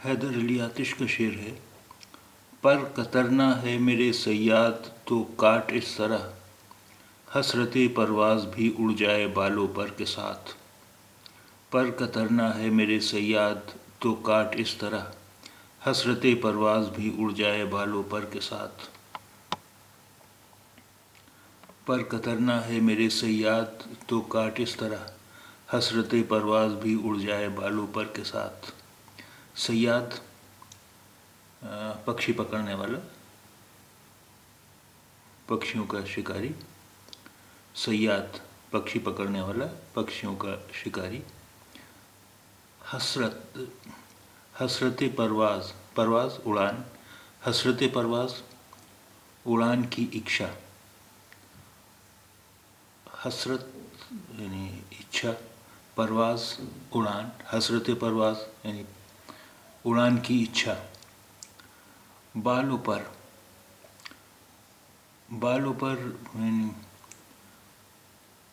हैदर अली आतिश का शेर है। पर कतरना है मेरे सयाद तो काट इस तरह, हसरते परवाज़ भी उड़ जाए बालों पर के साथ। पर कतरना है मेरे सयाद तो काट इस तरह, हसरते परवाज़ भी उड़ जाए बालों पर के साथ। पर कतरना है मेरे सयाद तो काट इस तरह, हसरते परवाज़ भी उड़ जाए बालों पर के साथ। सयाद पक्षी पकड़ने वाला, पक्षियों का शिकारी। सयाद पक्षी पकड़ने वाला, पक्षियों का शिकारी। हसरत, हसरत परवाज़, परवाज़ उड़ान, हसरत परवाज़ उड़ान की इच्छा। हसरत यानी इच्छा, परवाज़ उड़ान, हसरत परवाज़ यानी उड़ान की इच्छा। बालों पर, बालों पर यानी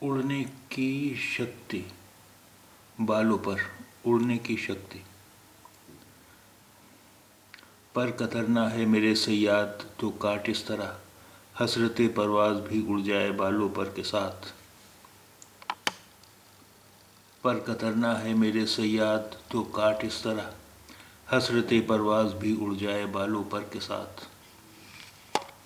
उड़ने की शक्ति, बालों पर उड़ने की शक्ति। पर कतरना है मेरे सयाद तो काट इस तरह, हसरत परवाज़ भी उड़ जाए बालों पर के साथ। पर कतरना है मेरे सयाद तो काट इस तरह, हसरत परवाज़ भी उड़ जाए बालों पर के साथ।